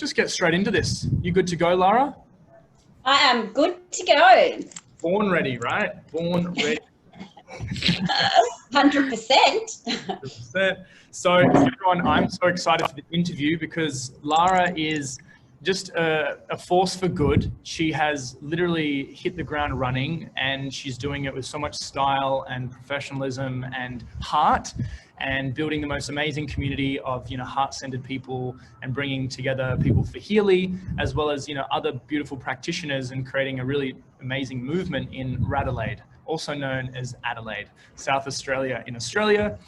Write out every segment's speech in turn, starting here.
just get straight into this. You good to go, Lara? I am good to go. Born ready, right? Born ready. 100%. So everyone, I'm so excited for the interview because Lara is just a force for good. She has literally hit the ground running, and she's doing it with so much style and professionalism and heart, and building the most amazing community of, heart-centered people, and bringing together people for Healy, as well as, other beautiful practitioners, and creating a really amazing movement in Adelaide, also known as Adelaide, South Australia in Australia,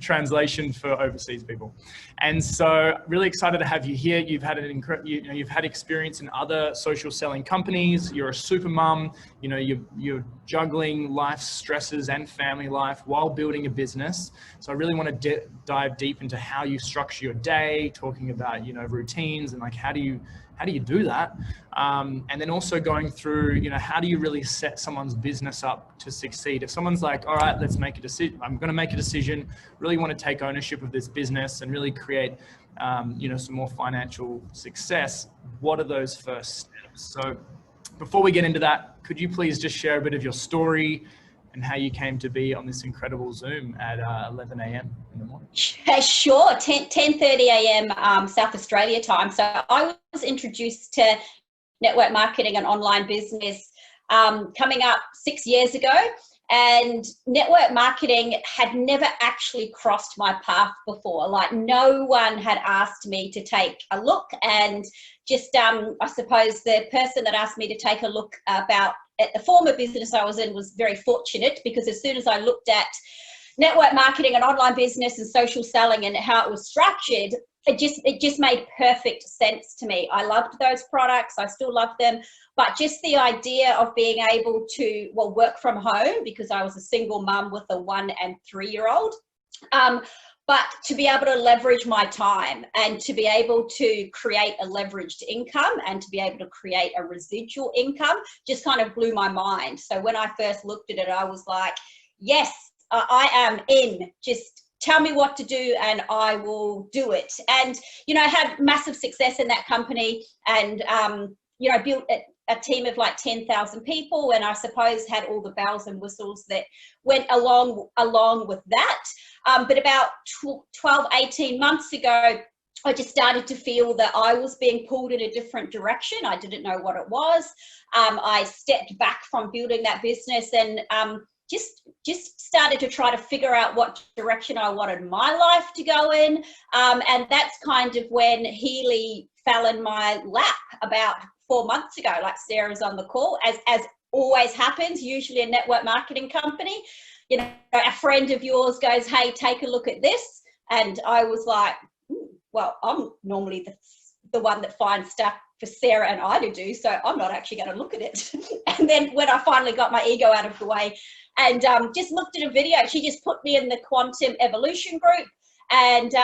translation for overseas people. And so really excited to have you here. You've had you've had experience in other social selling companies. You're a super mum, you're juggling life's stresses and family life while building a business. So I really want to dive deep into how you structure your day, talking about, routines, and like, how do you do that? And then also going through, how do you really set someone's business up to succeed? If someone's like, all right, let's make a decision. I'm going to make a decision, really want to take ownership of this business and really create, some more financial success. What are those first steps? So before we get into that, could you please just share a bit of your story and how you came to be on this incredible Zoom at 11 a.m. in the morning? Sure, 10:30 a.m. South Australia time. So I was introduced to network marketing and online business coming up 6 years ago, and network marketing had never actually crossed my path before. Like, no one had asked me to take a look, and just I suppose the person that asked me to take a look about at the former business I was in was very fortunate, because as soon as I looked at network marketing and online business and social selling and how it was structured, it just made perfect sense to me. I loved those products. I still love them. But just the idea of being able to, work from home, because I was a single mum with a 1 and 3-year-old, but to be able to leverage my time and to be able to create a leveraged income and to be able to create a residual income just kind of blew my mind. So when I first looked at it, I was like, yes, I am in. Just tell me what to do and I will do it. And, I had massive success in that company, and, I built a team of like 10,000 people, and I suppose had all the bells and whistles that went along with that. But about 12, 18 months ago, I just started to feel that I was being pulled in a different direction. I didn't know what it was. I stepped back from building that business and just started to try to figure out what direction I wanted my life to go in. And that's kind of when Healy fell in my lap about 4 months ago. Like, Sarah's on the call, as always happens, usually a network marketing company. A friend of yours goes, hey, take a look at this. And I was like, well, I'm normally the one that finds stuff for Sarah and I to do, so I'm not actually going to look at it. And then when I finally got my ego out of the way and just looked at a video, she just put me in the quantum evolution group. And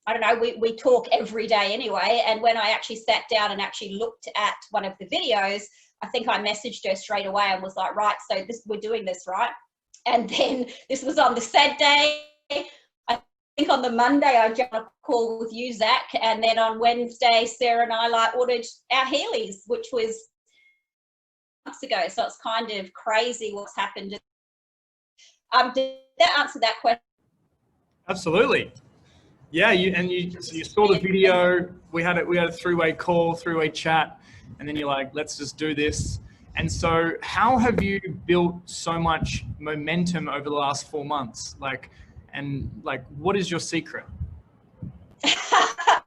I don't know, we talk every day anyway. And when I actually sat down and actually looked at one of the videos, I think I messaged her straight away and was like, right, so we're doing this, right? And then this was on the sad day. I think on the Monday I jumped on a call with you, Zach, and then on Wednesday Sarah and I ordered our Heelys, which was months ago. So it's kind of crazy what's happened. Did that answer that question? Absolutely. Yeah, you saw the video. We had a three-way call, three-way chat, and then you're like, let's just do this. And so how have you built so much momentum over the last 4 months? What is your secret? I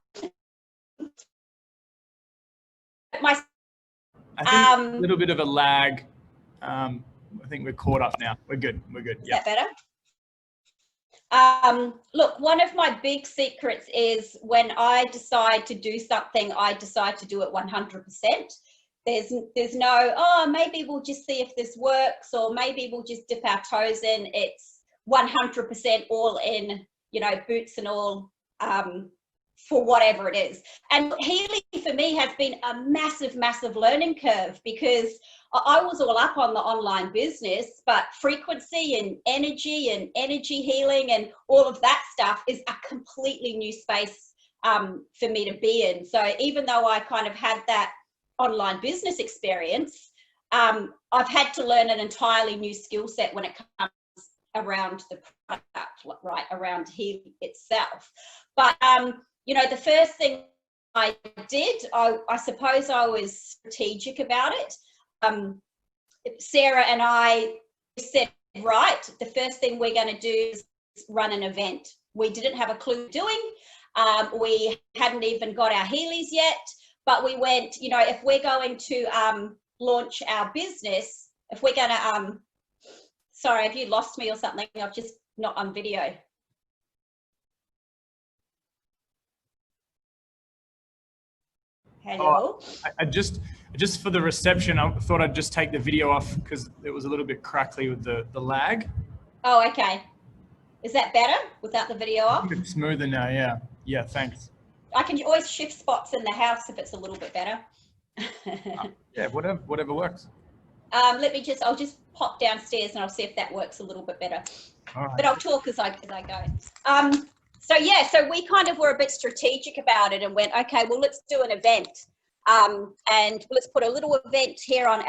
think a little bit of a lag. I think we're caught up now. We're good. Is that better? Look, one of my big secrets is when I decide to do something, I decide to do it 100%. There's no, maybe we'll just see if this works, or maybe we'll just dip our toes in. It's 100% all in, boots and all, for whatever it is. And Healy for me has been a massive, massive learning curve, because I was all up on the online business, but frequency and energy healing and all of that stuff is a completely new space for me to be in. So even though I kind of had that online business experience, I've had to learn an entirely new skill set when it comes around the product, right, around Healy itself. But you know, the first thing I did, I suppose I was strategic about it. Sarah and I said, right, the first thing we're going to do is run an event. We didn't have a clue doing. We hadn't even got our Heelys yet, but we went, you know, if we're going to launch our business, if we're going to, sorry, have you lost me or something? I'm just not on video. Hello. Oh, I just for the reception, I thought I'd just take the video off because it was a little bit crackly with the lag. Oh, okay. Is that better without the video off? It's smoother now, yeah. Yeah, thanks. I can always shift spots in the house if it's a little bit better. Yeah, whatever works. I'll just pop downstairs and I'll see if that works a little bit better. All right. But I'll talk as I go. So yeah, so we kind of were a bit strategic about it and went, okay, well, let's do an event. And let's put a little event here on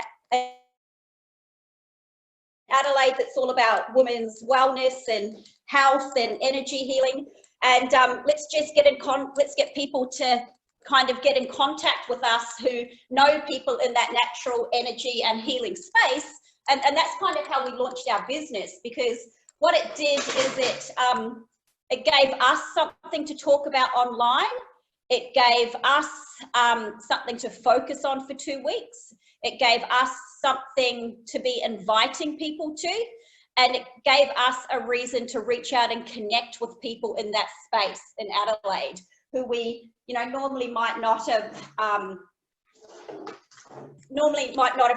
Adelaide that's all about women's wellness and health and energy healing. And let's just let's get people to kind of get in contact with us who know people in that natural energy and healing space. And that's kind of how we launched our business, because what it did is it gave us something to talk about online. It gave us something to focus on for 2 weeks. It gave us something to be inviting people to, and it gave us a reason to reach out and connect with people in that space in Adelaide who we, you know, normally might not have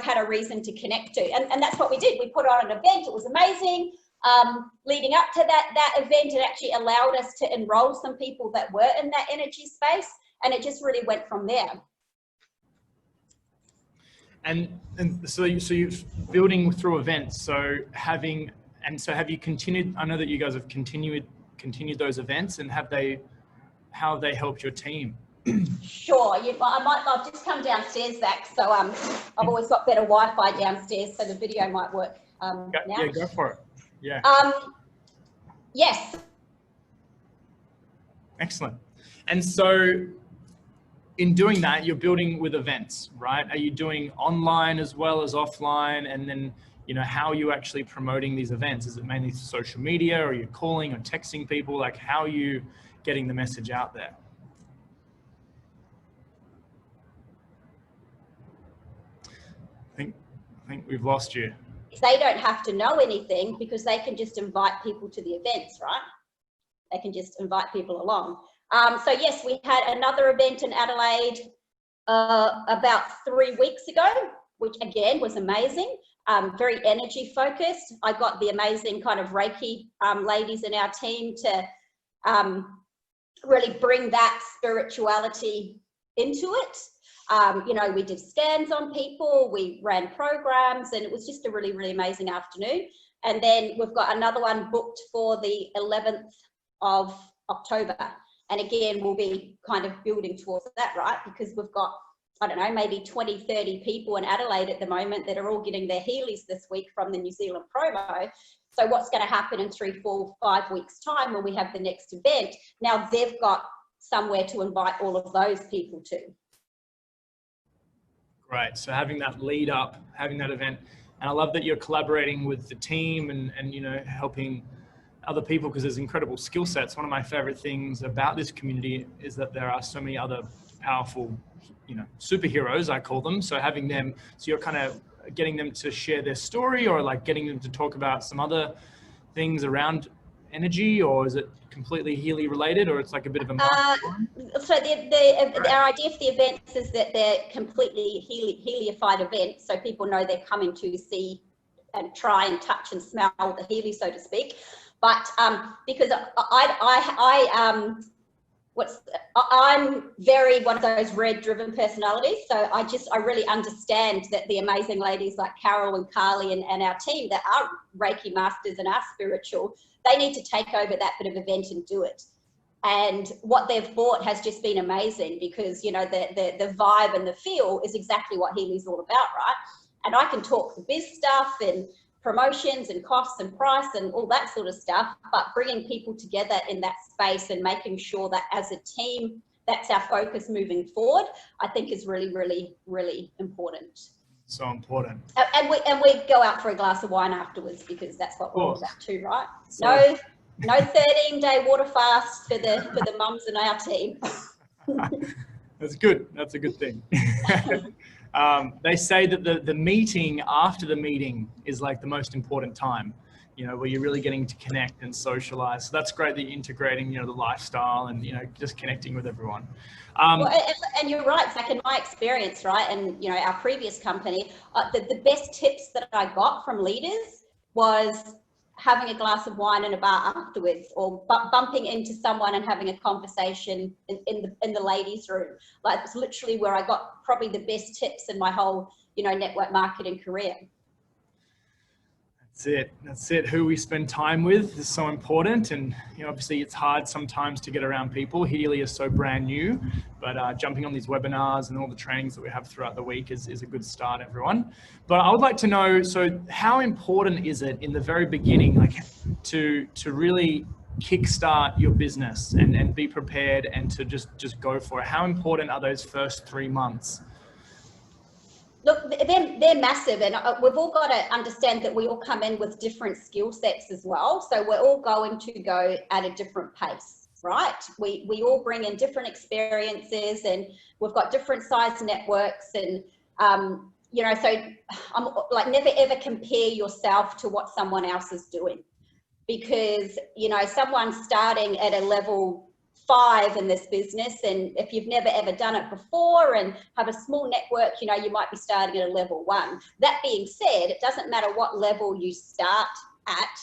had a reason to connect to. And that's what we did. We put on an event. It was amazing. Leading up to that event, it actually allowed us to enroll some people that were in that energy space, and it just really went from there. And so you're building through events. So have you continued? I know that you guys have continued those events, and how have they helped your team? Sure. I've just come downstairs, Zach. So I've always got better Wi-Fi downstairs, so the video might work now. Yeah, go for it. Yeah. Yes. Excellent. And so in doing that, you're building with events, right? Are you doing online as well as offline? And then, you know, how are you actually promoting these events? Is it mainly social media, or are you calling or texting people? Like, how are you getting the message out there? I think we've lost you. They don't have to know anything because they can just invite people to the events, right? They can just invite people along. So yes, we had another event in Adelaide about 3 weeks ago, which again was amazing, very energy focused. I got the amazing kind of Reiki ladies in our team to really bring that spirituality into it. You know, we did scans on people, we ran programs, and it was just a really, really amazing afternoon. And then we've got another one booked for the 11th of October. And again, we'll be kind of building towards that, right? Because we've got, I don't know, maybe 20, 30 people in Adelaide at the moment that are all getting their Heelys this week from the New Zealand promo. So what's going to happen in 3, 4, 5 weeks time when we have the next event? Now they've got somewhere to invite all of those people to. Great. So having that lead up, having that event, and I love that you're collaborating with the team and you know, helping other people, because there's incredible skill sets. One of my favorite things about this community is that there are so many other powerful, you know, superheroes, I call them. So having them, so you're kind of getting them to share their story, or like getting them to talk about some other things around energy, or is it completely Healy related, or it's like a bit of a so our idea for the events is that they're completely Heelyified events, so people know they're coming to see and try and touch and smell the Healy, so to speak. But because I'm very one of those red driven personalities, so I really understand that the amazing ladies like Carol and Carly and our team that are Reiki masters and are spiritual, they need to take over that bit of event and do it. And what they've bought has just been amazing because, you know, the vibe and the feel is exactly what Healy's all about, right? And I can talk the biz stuff and promotions and costs and price and all that sort of stuff, but bringing people together in that space and making sure that as a team, that's our focus moving forward, I think is really, really, really important. So important. And we go out for a glass of wine afterwards because that's what we're all about too, right? So, no 13-day water fast for the mums in our team. that's good. That's a good thing. They say that the meeting after the meeting is like the most important time, you know, where you're really getting to connect and socialize. So that's great that you're integrating, you know, the lifestyle and, you know, just connecting with everyone. Well, and you're right, Zach, in my experience, right, and, you know, our previous company, the best tips that I got from leaders was having a glass of wine in a bar afterwards, or bumping into someone and having a conversation in the ladies' room. Like, it's literally where I got probably the best tips in my whole, you know, network marketing career. That's it. That's it. Who we spend time with is so important. And, you know, obviously it's hard sometimes to get around people. Healy is so brand new, but jumping on these webinars and all the trainings that we have throughout the week is a good start, everyone. But I would like to know, so how important is it in the very beginning, like to really kickstart your business and be prepared and to just go for it? How important are those first 3 months? Look, they're massive, and we've all got to understand that we all come in with different skill sets as well. So we're all going to go at a different pace, right? We all bring in different experiences, and we've got different size networks, and you know, so I'm like, never ever compare yourself to what someone else is doing, because, you know, someone's starting at a level 5 in this business, and if you've never ever done it before and have a small network, you know, you might be starting at a level 1. That being said, it doesn't matter what level you start at,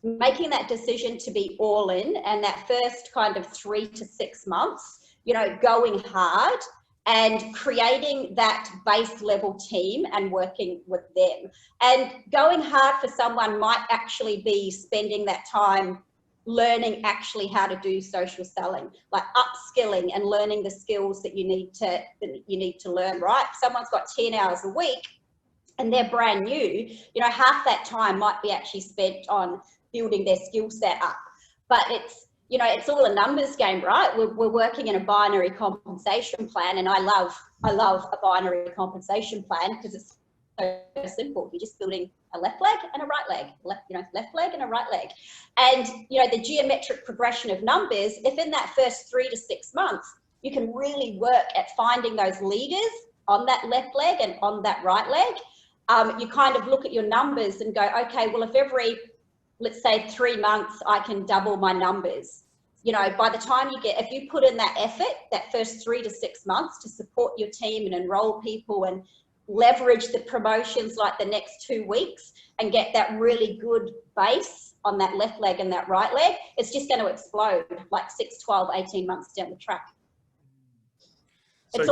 making that decision to be all in, and that first kind of 3 to 6 months, you know, going hard and creating that base level team and working with them. And going hard for someone might actually be spending that time learning actually how to do social selling, like upskilling and learning the skills that you need to learn, right? If someone's got 10 hours a week and they're brand new, you know, half that time might be actually spent on building their skill set up. But it's, you know, it's all a numbers game, right? We're working in a binary compensation plan, and I love a binary compensation plan because it's so simple. You're just building a left leg and a right leg, left leg and a right leg. And, you know, the geometric progression of numbers, if in that first 3 to 6 months, you can really work at finding those leaders on that left leg and on that right leg, you kind of look at your numbers and go, okay, well, if every, let's say 3 months, I can double my numbers, you know, by the time you get, if you put in that effort, that first 3 to 6 months to support your team and enroll people and leverage the promotions like the next 2 weeks and get that really good base on that left leg and that right leg, it's just going to explode like 6, 12, 18 months down the track. So it's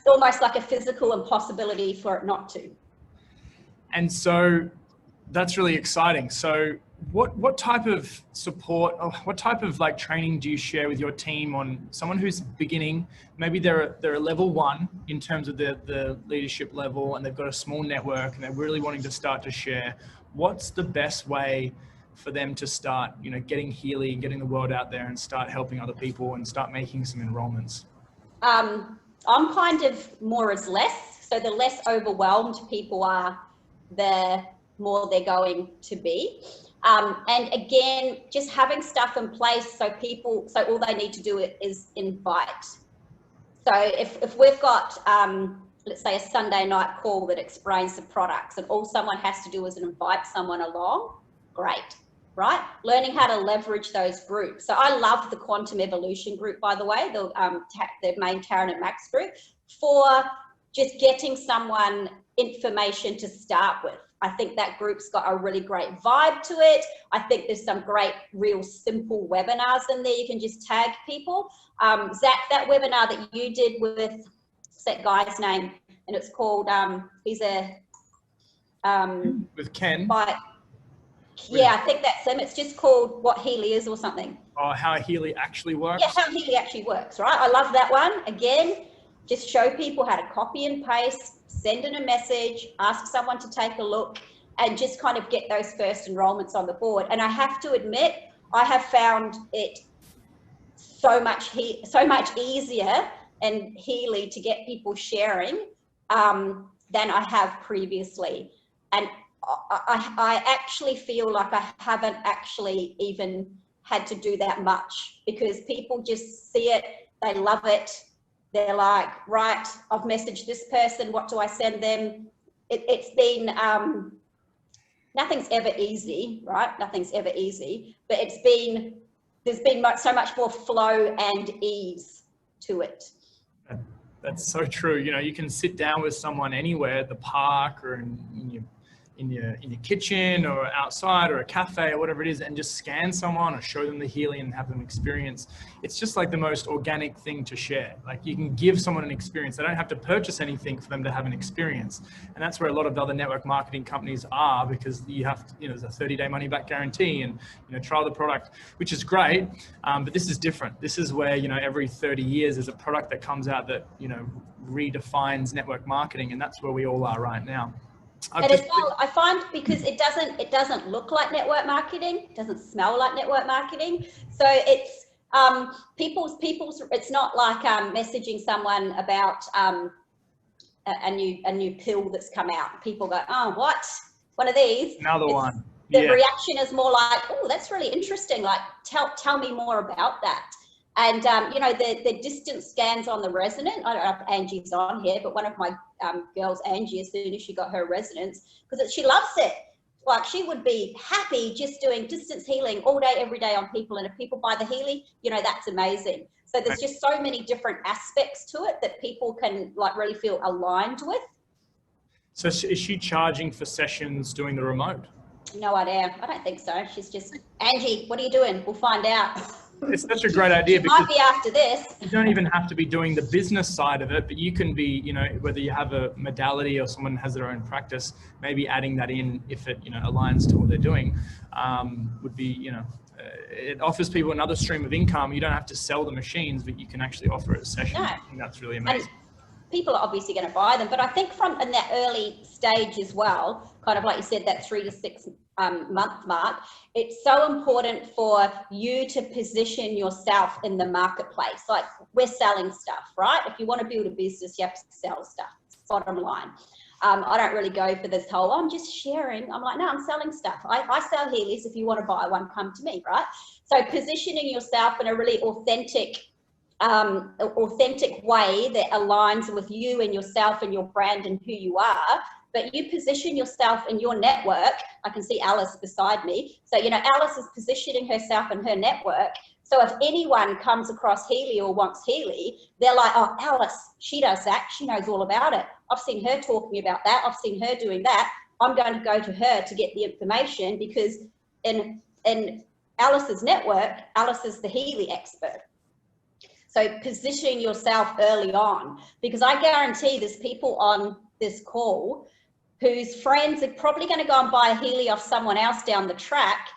almost like a physical impossibility for it not to. And so that's really exciting. So what type of support, or what type of like training do you share with your team on someone who's beginning? Maybe they're a level 1 in terms of the leadership level, and they've got a small network and they're really wanting to start to share. What's the best way for them to start, you know, getting Healy, getting the word out there and start helping other people and start making some enrollments? I'm kind of more is less. So the less overwhelmed people are, the more they're going to be. And again, just having stuff in place so all they need to do is invite. So if we've got, let's say, a Sunday night call that explains the products and all someone has to do is invite someone along, great, right? Learning how to leverage those groups. So I love the Quantum Evolution group, by the way, the main Karen and Max group, for just getting someone information to start with. I think that group's got a really great vibe to it. I think there's some great, real simple webinars in there. You can just tag people. Zach, that webinar that you did with, what's that guy's name? And it's called, he's a... with Ken. Yeah, I think that's him. It's just called What Healy Is or something. Oh, how Healy actually works? Yeah, how Healy actually works, right? I love that one. Again, just show people how to copy and paste, send in a message, ask someone to take a look, and just kind of get those first enrollments on the board. And I have to admit, I have found it so much easier and Healy to get people sharing than I have previously. And I actually feel like I haven't actually even had to do that much, because people just see it, they love it. They're like, right, I've messaged this person, what do I send them? It's been, nothing's ever easy, right? Nothing's ever easy, but there's been so much more flow and ease to it. That's so true. You know, you can sit down with someone anywhere at the park or in your kitchen or outside or a cafe or whatever it is, and just scan someone or show them the Healy and have them experience. It's just like the most organic thing to share. Like, you can give someone an experience. They don't have to purchase anything for them to have an experience. And that's where a lot of the other network marketing companies are, because you have to, there's a 30-day money back guarantee and, trial the product, which is great. But this is different. This is where, every 30 years there's a product that comes out that, redefines network marketing. And that's where we all are right now. And as well, I find, because it doesn't look like network marketing, it doesn't smell like network marketing. So it's people's. It's not like messaging someone about a new pill that's come out. People go, oh, what? One of these? Another one. The reaction is more like, oh, that's really interesting. Like, tell me more about that. And, the distance scans on the resonant, I don't know if Angie's on here, but one of my girls, Angie, as soon as she got her resonance, because she loves it. Like, she would be happy just doing distance healing all day, every day on people. And if people buy the Healy, that's amazing. So there's just so many different aspects to it that people can really feel aligned with. So is she charging for sessions doing the remote? No idea. I don't think so. She's just, Angie, what are you doing? We'll find out. It's such a great idea. It might be after this. You don't even have to be doing the business side of it, but you can be, whether you have a modality or someone has their own practice, maybe adding that in if it, aligns to what they're doing, would be, it offers people another stream of income. You don't have to sell the machines, but you can actually offer a session. No. I think that's really amazing. And people are obviously going to buy them, but I think in that early stage as well, kind of like you said, that 3 to 6 month mark, it's so important for you to position yourself in the marketplace. Like, we're selling stuff, right? If you want to build a business, you have to sell stuff. Bottom line. I don't really go for this whole, I'm just sharing. I'm like, no, I'm selling stuff. I sell Healys. If you want to buy one, come to me, right? So positioning yourself in a really authentic way that aligns with you and yourself and your brand and who you are, but you position yourself in your network. I can see Alice beside me. So, Alice is positioning herself in her network. So if anyone comes across Healy or wants Healy, they're like, oh, Alice, she does that. She knows all about it. I've seen her talking about that. I've seen her doing that. I'm going to go to her to get the information, because in Alice's network, Alice is the Healy expert. So positioning yourself early on, because I guarantee there's people on this call whose friends are probably going to go and buy a Healy off someone else down the track,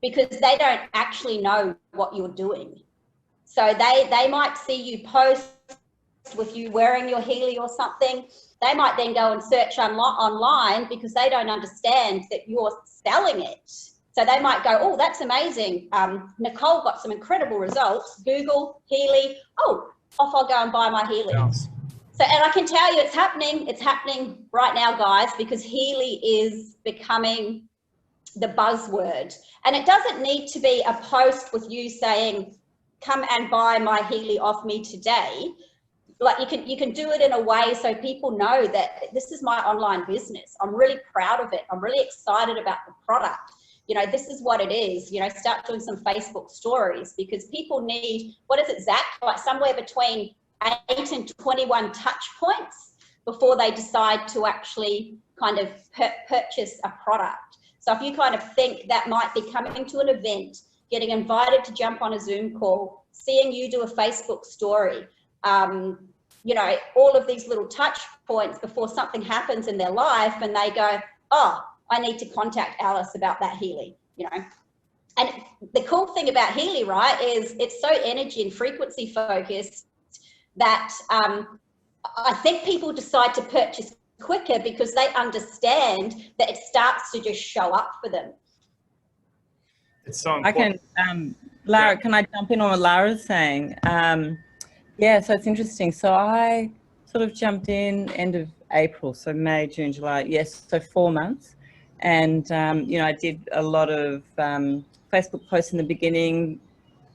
because they don't actually know what you're doing. So they might see you post with you wearing your Healy or something. They might then go and search online because they don't understand that you're selling it. So they might go, oh, that's amazing. Nicole got some incredible results. Google Healy. Oh, off I'll go and buy my Healy. Yes. So, and I can tell you it's happening. It's happening right now, guys, because Healy is becoming the buzzword. And it doesn't need to be a post with you saying, come and buy my Healy off me today. Like, you can do it in a way so people know that this is my online business. I'm really proud of it. I'm really excited about the product. This is what it is. Start doing some Facebook stories, because people need, what is it, Zach? Like somewhere between 8 and 21 touch points before they decide to actually kind of purchase a product. So if you kind of think that might be coming to an event, getting invited to jump on a Zoom call, seeing you do a Facebook story, all of these little touch points before something happens in their life and they go, oh, I need to contact Alice about that Healy. you know. And the cool thing about Healy, right, is it's so energy and frequency focused that I think people decide to purchase quicker because they understand that it starts to just show up for them. It's so important. I can, Lara, can I jump in on what Lara's saying? Yeah, so it's interesting. So I sort of jumped in end of April, so May, June, July, yes, so 4 months. And, you know, I did a lot of Facebook posts in the beginning,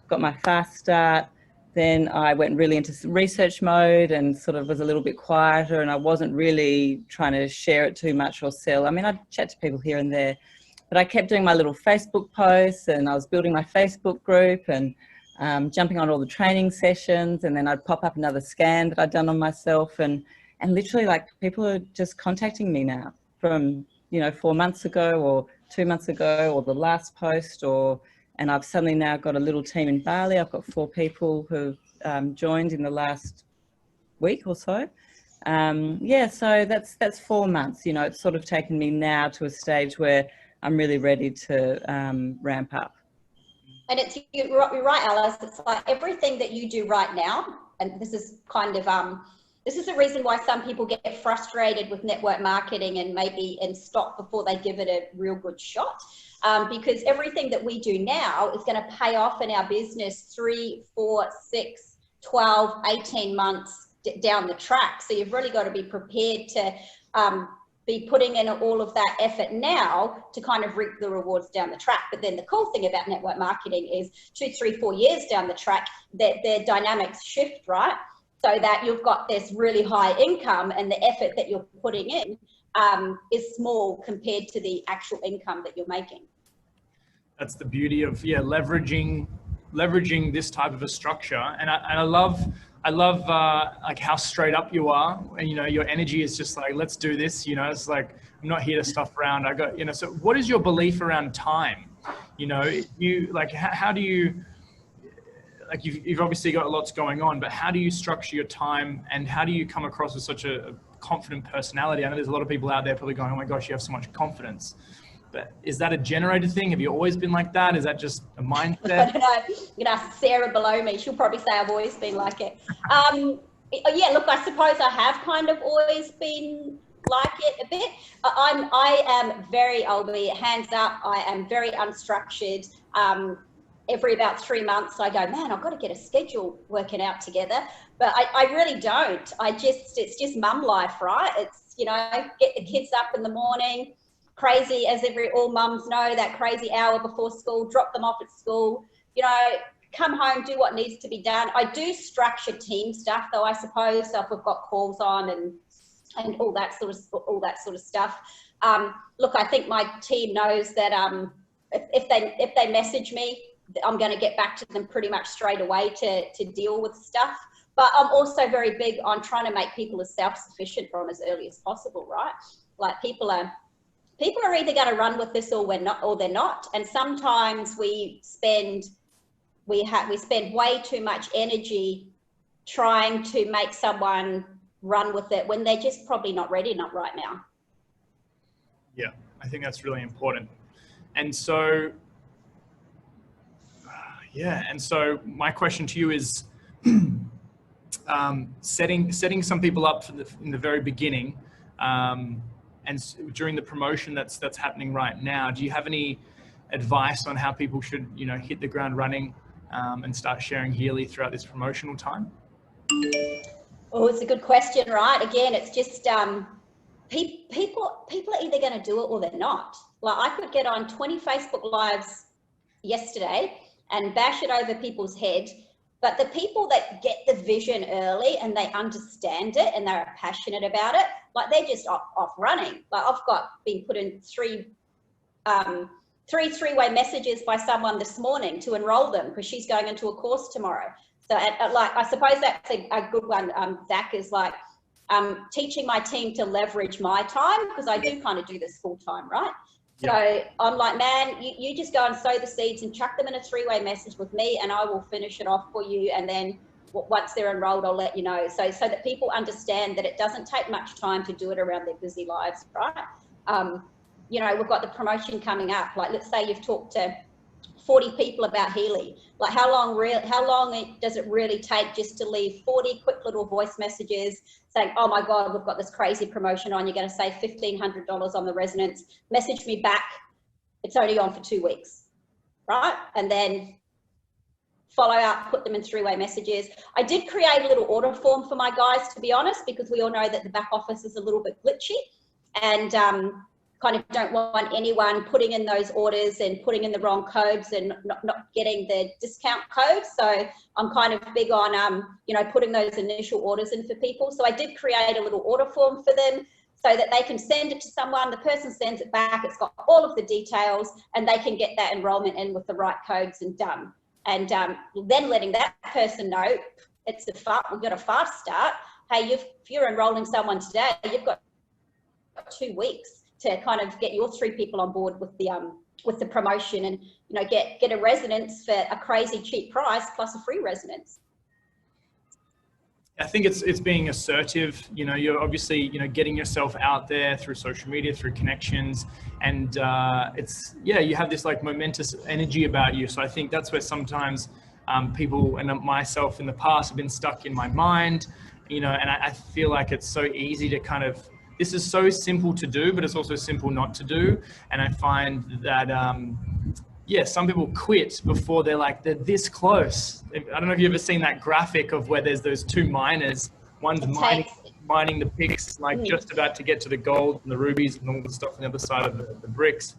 got my fast start. Then I went really into research mode and sort of was a little bit quieter, and I wasn't really trying to share it too much or sell. I mean, I'd chat to people here and there, but I kept doing my little Facebook posts, and I was building my Facebook group and jumping on all the training sessions, and then I'd pop up another scan that I'd done on myself, and literally, like, people are just contacting me now from, you know, 4 months ago or 2 months ago or the last post, and I've suddenly now got a little team in Bali. I've got 4 people who've joined in the last week or so. Yeah, so that's 4 months. You know, it's sort of taken me now to a stage where I'm really ready to ramp up. And it's, you're right, Alice, it's like everything that you do right now, and this is kind of, this is the reason why some people get frustrated with network marketing and stop before they give it a real good shot. Because everything that we do now is going to pay off in our business 3, 4, 6, 12, 18 months down the track. So you've really got to be prepared to be putting in all of that effort now to kind of reap the rewards down the track. But then the cool thing about network marketing is 2, 3, 4 years down the track, that their dynamics shift, right? So that you've got this really high income and the effort that you're putting in is small compared to the actual income that you're making. That's the beauty of, yeah, leveraging this type of a structure. And I love like how straight up you are, and, you know, your energy is just like, let's do this, you know. It's like, I'm not here to stuff around. I got, you know. So what is your belief around time? You know, you like, how do you, like, you've obviously got lots going on, but how do you structure your time, and how do you come across with such a confident personality? I know there's a lot of people out there probably going, oh my gosh, you have so much confidence. But is that a generated thing? Have you always been like that? Is that just a mindset? I don't know. You can ask Sarah below me. She'll probably say I've always been like it. Yeah, look, I suppose I have kind of always been like it a bit. I am very, albeit hands up, I am very unstructured. Every about 3 months I go, man, I've got to get a schedule working out together. But I really don't. It's just mum life, right? It's, you know, get the kids up in the morning, crazy, as all mums know, that crazy hour before school, drop them off at school, you know, come home, do what needs to be done. I do structure team stuff though, I suppose. So if we've got calls on and all that sort of stuff. Look, I think my team knows that if they message me, I'm going to get back to them pretty much straight away to deal with stuff. But I'm also very big on trying to make people as self-sufficient from as early as possible, right? Like people are either going to run with this or they're not. And sometimes we spend way too much energy trying to make someone run with it when they're just probably not ready, not right now. Yeah, I think that's really important. And so, yeah. And so my question to you is, setting some people up in the very beginning, and during the promotion that's happening right now, do you have any advice on how people should, you know, hit the ground running and start sharing Healy throughout this promotional time? Oh, it's a good question, right? Again, it's just people are either going to do it or they're not. Like, I could get on 20 Facebook Lives yesterday and bash it over people's head, but the people that get the vision early and they understand it and they're passionate about it, like, they're just off running. Like, I've been put in three three-way messages by someone this morning to enroll them because she's going into a course tomorrow. So like, I suppose that's a good one, Zach, is like teaching my team to leverage my time, because I do kind of do this full time, right? Yeah. So I'm like, man, you just go and sow the seeds and chuck them in a three-way message with me, and I will finish it off for you. And then once they're enrolled, I'll let you know. So that people understand that it doesn't take much time to do it around their busy lives, right? you know, we've got the promotion coming up. Like, let's say you've talked to 40 people about Healy. Like, how long does it really take just to leave 40 quick little voice messages saying, oh my God, we've got this crazy promotion on, you're going to save $1,500 on the resonance, message me back, it's only on for 2 weeks, right? And then follow up, put them in 3-way messages. I did create a little order form for my guys, to be honest, because we all know that the back office is a little bit glitchy, and kind of don't want anyone putting in those orders and putting in the wrong codes and not getting the discount code. So I'm kind of big on, you know, putting those initial orders in for people. So I did create a little order form for them so that they can send it to someone, the person sends it back, it's got all of the details, and they can get that enrollment in with the right codes and done. And then letting that person know we've got a fast start. Hey, if you're enrolling someone today, you've got 2 weeks to kind of get your 3 people on board with the promotion, and, you know, get a resonance for a crazy cheap price plus a free resonance. I think it's being assertive. You know, you're obviously, you know, getting yourself out there through social media, through connections, and you have this like momentous energy about you. So I think that's where sometimes people and myself in the past have been stuck in my mind, you know, and I feel like it's so easy to kind of, this is so simple to do, but it's also simple not to do. And I find that, some people quit before they're this close. I don't know if you've ever seen that graphic of where there's those 2 miners. One's mining the picks, like just about to get to the gold and the rubies and all the stuff on the other side of the bricks.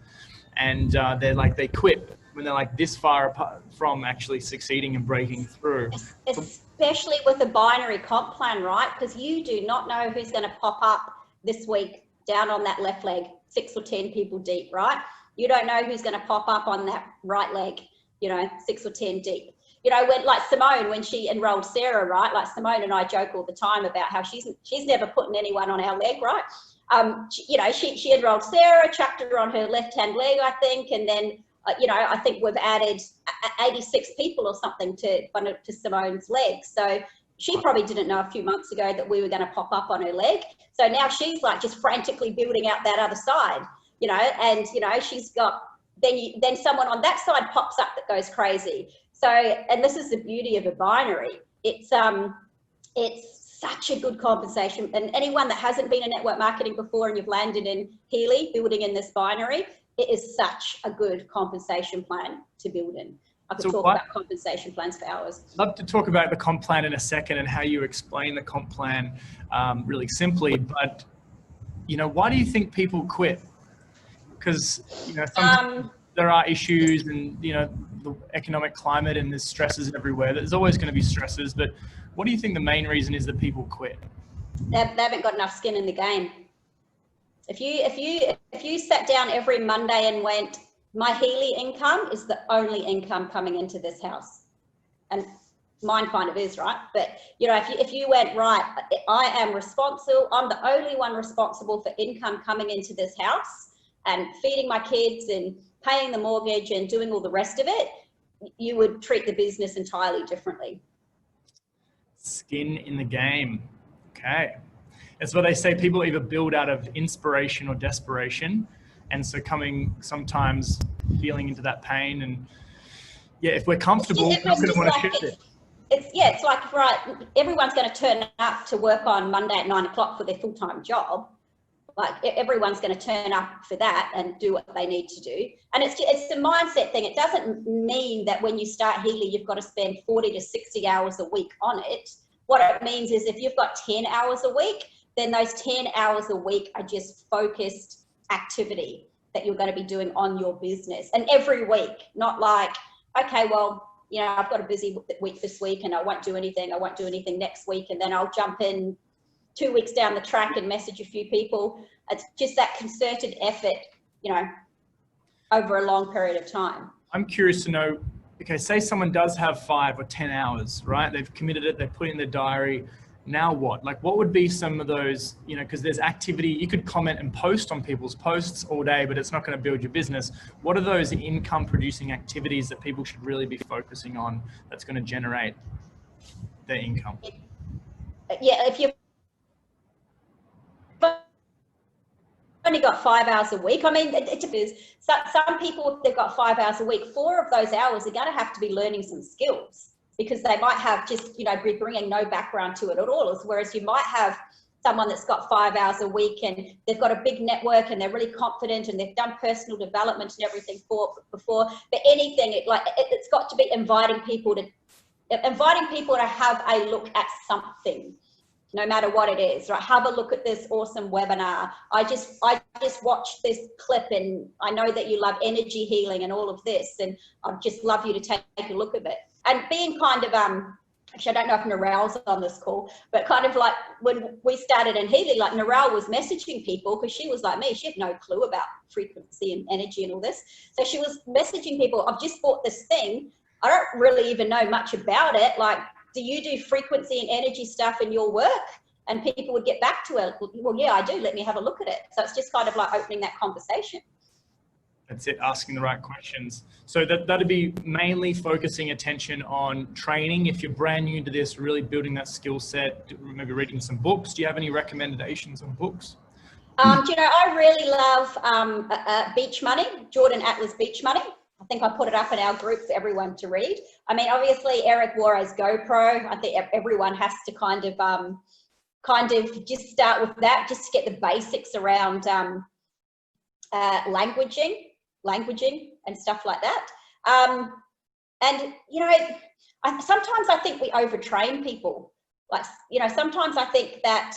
And they quit when they're like this far apart from actually succeeding and breaking through. Especially with a binary comp plan, right? Because you do not know who's going to pop up this week down on that left leg, 6 or 10 people deep, right? You don't know who's going to pop up on that right leg, you know, 6 or 10 deep. You know, when like Simone, when she enrolled Sarah, right? Like Simone and I joke all the time about how she's never putting anyone on our leg, right? You know, she enrolled Sarah, chucked her on her left-hand leg, I think, and then, you know, I think we've added 86 people or something to Simone's leg. So she probably didn't know a few months ago that we were going to pop up on her leg. So now she's like just frantically building out that other side, you know, and, you know, she's got, then someone on that side pops up that goes crazy. So, and this is the beauty of a binary. It's such a good compensation. And anyone that hasn't been in network marketing before and you've landed in Healy, building in this binary, it is such a good compensation plan to build in. I could talk about compensation plans for hours. I'd love to talk about the comp plan in a second and how you explain the comp plan really simply. But, you know, why do you think people quit? Because, you know, sometimes there are issues and, you know, the economic climate and there's stresses everywhere. There's always going to be stresses. But what do you think the main reason is that people quit? They haven't got enough skin in the game. If you sat down every Monday and went, my Healy income is the only income coming into this house, and mine kind of is, right? But, you know, if you went, right, I am responsible, I'm the only one responsible for income coming into this house and feeding my kids and paying the mortgage and doing all the rest of it, you would treat the business entirely differently. Skin in the game. Okay. It's what they say, people either build out of inspiration or desperation. And so sometimes feeling into that pain, and if we're comfortable, we're not going to want to shift it. It's like, right, everyone's going to turn up to work on Monday at 9 o'clock for their full-time job. Like, everyone's going to turn up for that and do what they need to do. And it's the mindset thing. It doesn't mean that when you start Healy, you've got to spend 40 to 60 hours a week on it. What it means is if you've got 10 hours a week, then those 10 hours a week are just focused activity that you're going to be doing on your business, and every week, not like, okay, well, you know, I've got a busy week this week and I won't do anything next week, and then I'll jump in 2 weeks down the track and message a few people. It's just that concerted effort, you know, over a long period of time. I'm curious to know, okay, say someone does have 5 or 10 hours, right? They've committed it, they put it in their diary. Now what? Like, what would be some of those, you know, because there's activity, you could comment and post on people's posts all day, but it's not going to build your business. What are those income producing activities that people should really be focusing on that's going to generate their income? Yeah, if you're only got 5 hours a week. I mean, it is. Some people, if they've got 5 hours a week, 4 of those hours are going to have to be learning some skills, because they might have just, you know, be bringing no background to it at all. Whereas you might have someone that's got 5 hours a week and they've got a big network and they're really confident and they've done personal development and everything before. But anything, it's got to be inviting people to have a look at something, no matter what it is, right? Have a look at this awesome webinar. I just watched this clip, and I know that you love energy healing and all of this, and I'd just love you to take a look at it. And being kind of, actually, I don't know if Narelle's on this call, but kind of like when we started in Healy, like Narelle was messaging people, because she was like me, she had no clue about frequency and energy and all this. So she was messaging people, I've just bought this thing. I don't really even know much about it. Like, do you do frequency and energy stuff in your work? And people would get back to her, well, yeah, I do, let me have a look at it. So it's just kind of like opening that conversation. That's it, asking the right questions. So that'd be mainly focusing attention on training. If you're brand new to this, really building that skill set, maybe reading some books. Do you have any recommendations on books? Do you know, I really love Beach Money, Jordan Atlas Beach Money. I think I put it up in our group for everyone to read. I mean, obviously Eric Warre's GoPro, I think everyone has to kind of just start with that, just to get the basics around languaging and stuff like that. And, you know, sometimes I think we overtrain people. Like, you know, sometimes I think that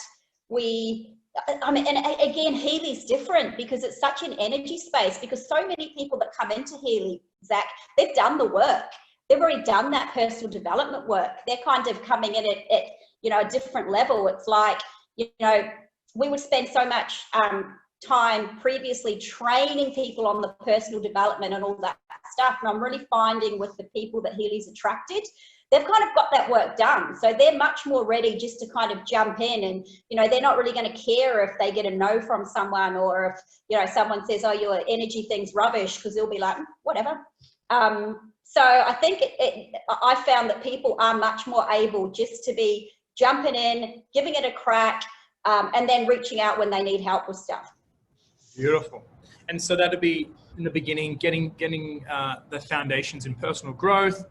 I mean, and again, Healy's different because it's such an energy space, because so many people that come into Healy, Zach, they've done the work. They've already done that personal development work. They're kind of coming in at you know, a different level. It's like, you know, we would spend so much time previously training people on the personal development and all that stuff. And I'm really finding with the people that Healy's attracted, they've kind of got that work done. So they're much more ready just to kind of jump in, and, you know, they're not really going to care if they get a no from someone, or if, you know, someone says, oh, your energy thing's rubbish, because they'll be like, whatever. So I think I found that people are much more able just to be jumping in, giving it a crack, and then reaching out when they need help with stuff. Beautiful. And so that'd be in the beginning, getting the foundations in personal growth,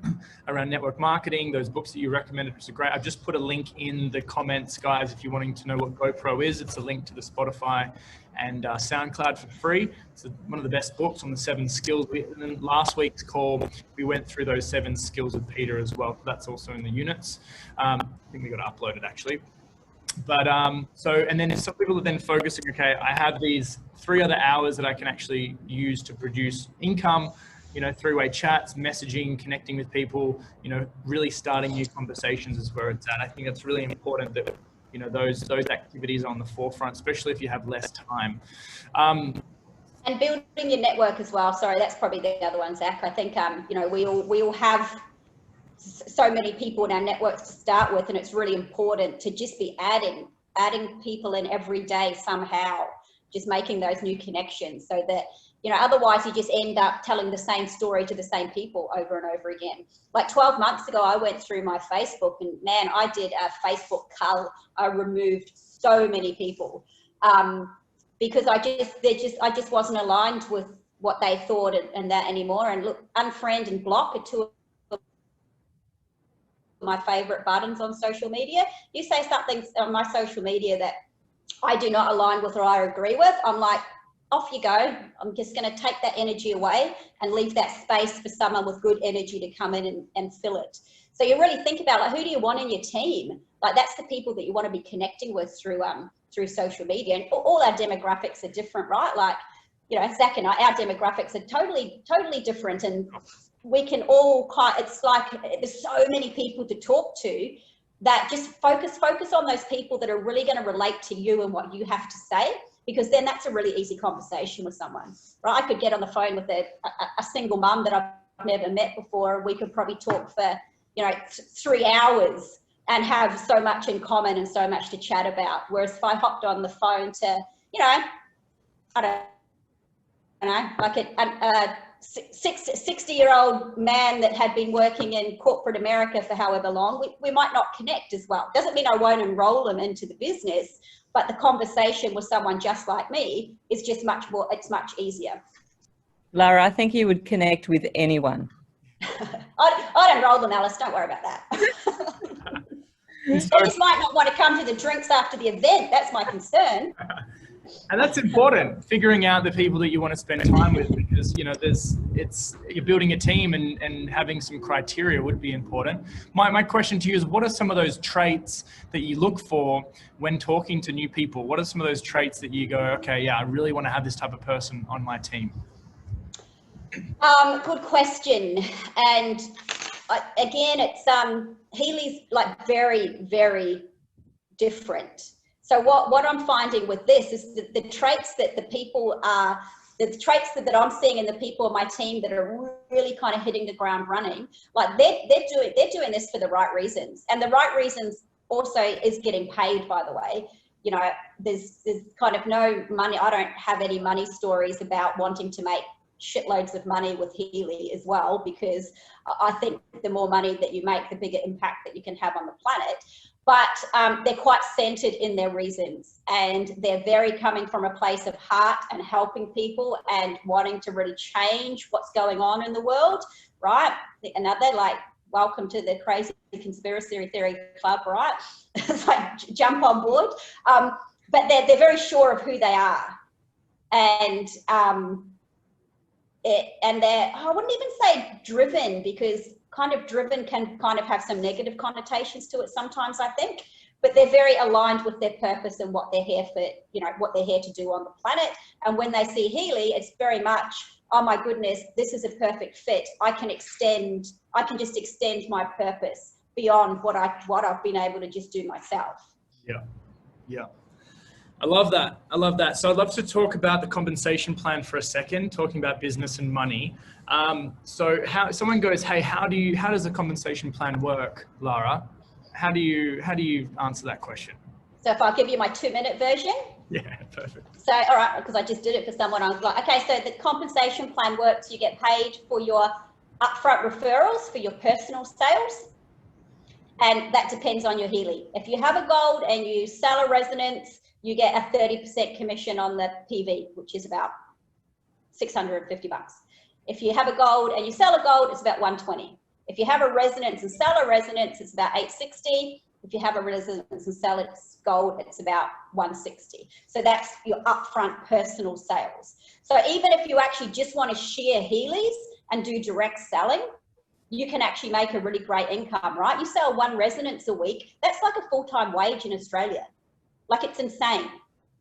around network marketing, those books that you recommended, which are great. I've just put a link in the comments, guys, if you're wanting to know what GoPro is. It's a link to the Spotify and SoundCloud for free. It's one of the best books on the 7 skills. And then last week's call, we went through those 7 skills with Peter as well. That's also in the units. I think we got to upload it actually. But so, and then some people are then focusing, okay, I have these 3 other hours that I can actually use to produce income, you know, 3-way chats, messaging, connecting with people, you know, really starting new conversations is where it's at. I think it's really important that, you know, those activities are on the forefront, especially if you have less time. And building your network as well. Sorry, that's probably the other one, Zach. I think, you know, we all have so many people in our networks to start with, and it's really important to just be adding people in every day somehow, just making those new connections, so that, you know, otherwise you just end up telling the same story to the same people over and over again. Like 12 months ago, I went through my Facebook, and man, I did a Facebook cull. I removed so many people because I just wasn't aligned with what they thought and that anymore. And look, unfriend and block are 2 of my favorite buttons on social media. You say something on my social media that I do not align with or I agree with, I'm like, off you go. I'm just going to take that energy away and leave that space for someone with good energy to come in and fill it. So you really think about, like, who do you want in your team? Like, that's the people that you want to be connecting with through social media. And all our demographics are different, right? Like, you know, Zach and I, our demographics are totally different, and we can all it's like there's so many people to talk to, that just focus on those people that are really going to relate to you and what you have to say, because then that's a really easy conversation with someone, right? I could get on the phone with a single mum that I've never met before. We could probably talk for, you know, 3 hours and have so much in common and so much to chat about. Whereas if I hopped on the phone to, you know, I don't know, like a 60-year-old man that had been working in corporate America for however long, we might not connect as well. Doesn't mean I won't enroll them into the business, but the conversation with someone just like me is just much more, it's much easier. Lara, I think you would connect with anyone. I don't roll them, Alice, don't worry about that. They just might not want to come to the drinks after the event, that's my concern. And that's important, figuring out the people that you want to spend time with, because you're building a team, and having some criteria would be important. My question to you is, what are some of those traits that you look for when talking to new people? What are some of those traits that you go, okay, yeah, I really want to have this type of person on my team? Good question. And again, it's Healy's like very, very different. So what I'm finding with this is that the traits that the people are, the traits that I'm seeing in the people on my team that are really kind of hitting the ground running, like they're doing this for the right reasons. And the right reasons also is getting paid, by the way. You know, there's kind of no money. I don't have any money stories about wanting to make shitloads of money with Healy as well, because I think the more money that you make, the bigger impact that you can have on the planet. But they're quite centered in their reasons, and they're very coming from a place of heart and helping people and wanting to really change what's going on in the world, right? And they're like, welcome to the crazy conspiracy theory club, right? It's like, jump on board. But they're very sure of who they are. And they're, I wouldn't even say driven, because kind of driven can kind of have some negative connotations to it sometimes, I think, but they're very aligned with their purpose and what they're here for, you know, what they're here to do on the planet. And when they see Healy, it's very much, oh my goodness, this is a perfect fit. I can just extend my purpose beyond what I've been able to just do myself. Yeah. I love that. I love that. So I'd love to talk about the compensation plan for a second, talking about business and money. So how someone goes, hey, how does the compensation plan work, Lara? How do you answer that question? So if I'll give you my 2-minute version. Yeah, perfect. So, all right, because I just did it for someone. I was like, okay, so the compensation plan works. You get paid for your upfront referrals for your personal sales. And that depends on your Healy. If you have a gold and you sell a resonance, you get a 30% commission on the PV, which is about $650. If you have a gold and you sell a gold, it's about $120. If you have a resonance and sell a resonance, it's about $860. If you have a resonance and sell its gold, it's about $160. So that's your upfront personal sales. So even if you actually just want to share Healys and do direct selling, you can actually make a really great income, right? You sell 1 resonance a week, that's like a full-time wage in Australia. Like, it's insane.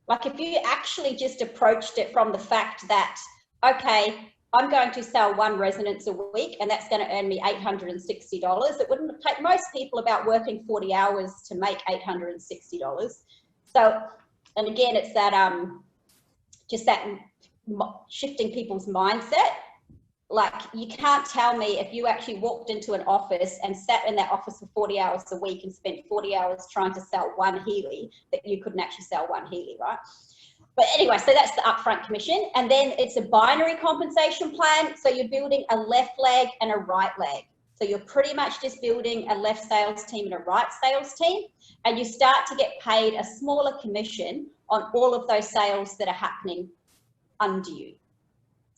Like, if you actually just approached it from the fact that, okay, I'm going to sell 1 resonance a week and that's going to earn me $860. It wouldn't take most people about working 40 hours to make $860. So, and again, it's that, just that shifting people's mindset. Like, you can't tell me if you actually walked into an office and sat in that office for 40 hours a week and spent 40 hours trying to sell 1 Healy, that you couldn't actually sell 1 Healy, right? But anyway, so that's the upfront commission. And then it's a binary compensation plan. So you're building a left leg and a right leg. So you're pretty much just building a left sales team and a right sales team. And you start to get paid a smaller commission on all of those sales that are happening under you.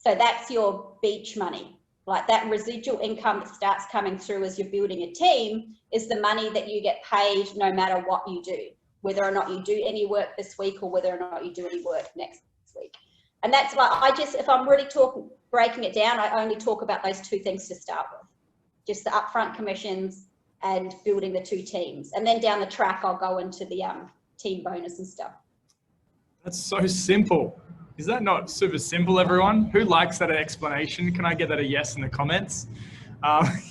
So that's your beach money. Like, that residual income that starts coming through as you're building a team is the money that you get paid no matter what you do, whether or not you do any work this week or whether or not you do any work next week. And that's why if I'm really breaking it down, I only talk about those 2 things to start with, just the upfront commissions and building the 2 teams. And then down the track, I'll go into the team bonus and stuff. That's so simple. Is that not super simple, everyone? Who likes that explanation? Can I get that a yes in the comments?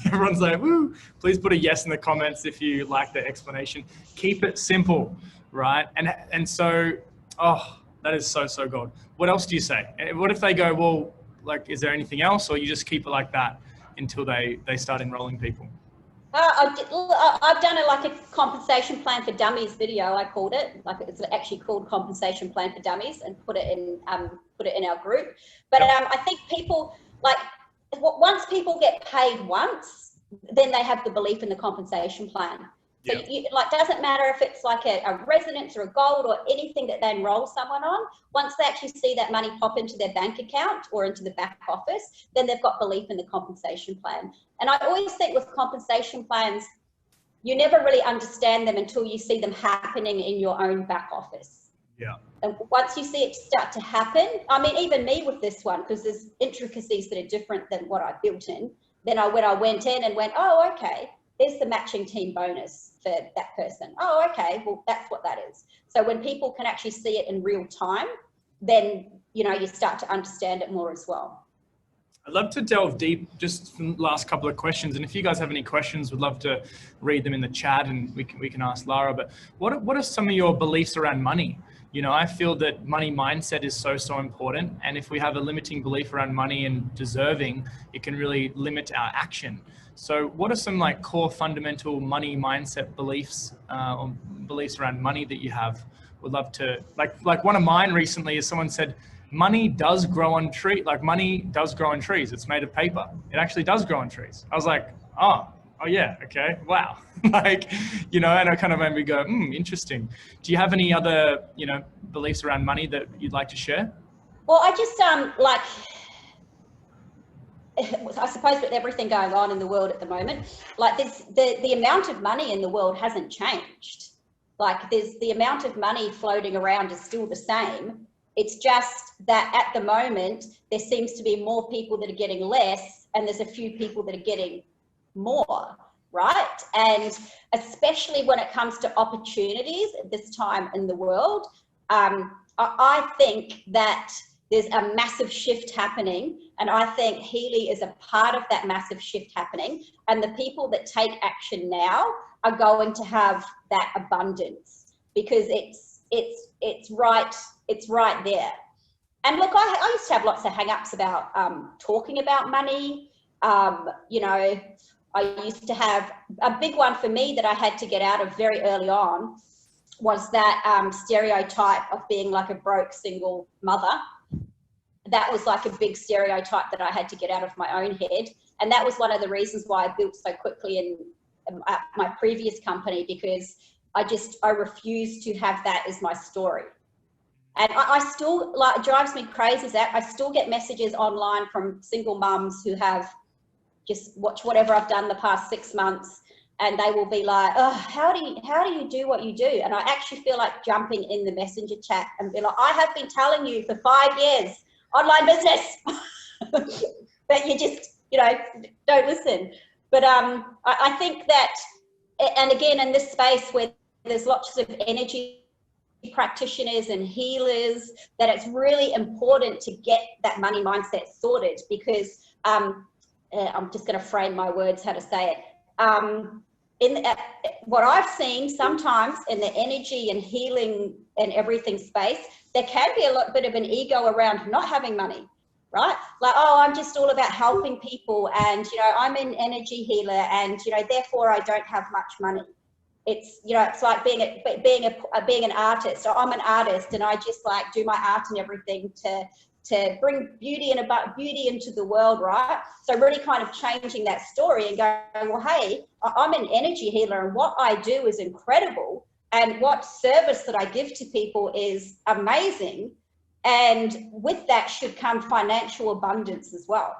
Everyone's like, woo. Please put a yes in the comments if you like the explanation. Keep it simple, right? And so, oh, that is so good. What else do you say? What if they go, well, like, is there anything else? Or you just keep it like that until they start enrolling people? I've done a compensation plan for dummies video, I called it. Like, it's actually called compensation plan for dummies, and put it in our group. But I think people, like, once people get paid once, then they have the belief in the compensation plan. So like, doesn't matter if it's like a residence or a gold or anything that they enroll someone on, once they actually see that money pop into their bank account or into the back office, then they've got belief in the compensation plan. And I always think with compensation plans, you never really understand them until you see them happening in your own back office. Yeah. And once you see it start to happen, I mean, even me with this one, because there's intricacies that are different than what I built in. Then when I went in and went, oh, okay, there's the matching team bonus for that person. Oh, okay, well, that's what that is. So when people can actually see it in real time, then, you know, you start to understand it more as well. I'd love to delve deep, just from the last couple of questions. And if you guys have any questions, we'd love to read them in the chat and we can ask Lara. But what are some of your beliefs around money? You know, I feel that money mindset is so important. And if we have a limiting belief around money and deserving, it can really limit our action. So what are some like core fundamental money mindset beliefs or beliefs around money that you have? Would love to, like one of mine recently is someone said, money does grow on trees. Like money does grow on trees. It's made of paper. It actually does grow on trees. I was like, oh yeah, okay, wow. Like, you know, and it kind of made me go, interesting. Do you have any other, you know, beliefs around money that you'd like to share? Well, I just like, I suppose with everything going on in the world at the moment, like the amount of money in the world hasn't changed. Like the amount of money floating around is still the same. It's just that at the moment, there seems to be more people that are getting less and there's a few people that are getting more, right? And especially when it comes to opportunities at this time in the world, I think that there's a massive shift happening, and I think Healy is a part of that massive shift happening, and the people that take action now are going to have that abundance because it's right there. And look, I used to have lots of hang-ups about talking about money. You know, I used to have a big one for me that I had to get out of very early on was that stereotype of being like a broke single mother. That was like a big stereotype that I had to get out of my own head. And that was one of the reasons why I built so quickly in my previous company, because I refused to have that as my story. And I still, like, it drives me crazy that I still get messages online from single mums who have just watched whatever I've done the past 6 months, and they will be like, oh, how do you do what you do? And I actually feel like jumping in the messenger chat and be like, I have been telling you for 5 years, online business, but you just, you know, don't listen. But I think that, and again, in this space where there's lots of energy practitioners and healers, that it's really important to get that money mindset sorted, because I'm just going to frame my words how to say it. What I've seen sometimes in the energy and healing and everything space, there can be a little bit of an ego around not having money, right? Like, oh, I'm just all about helping people, and, you know, I'm an energy healer, and, you know, therefore I don't have much money. It's, you know, it's like being an artist. So I'm an artist, and I just like do my art and everything to bring beauty into the world, right? So really kind of changing that story and going, well, hey, I'm an energy healer, and what I do is incredible, and what service that I give to people is amazing, and with that should come financial abundance as well.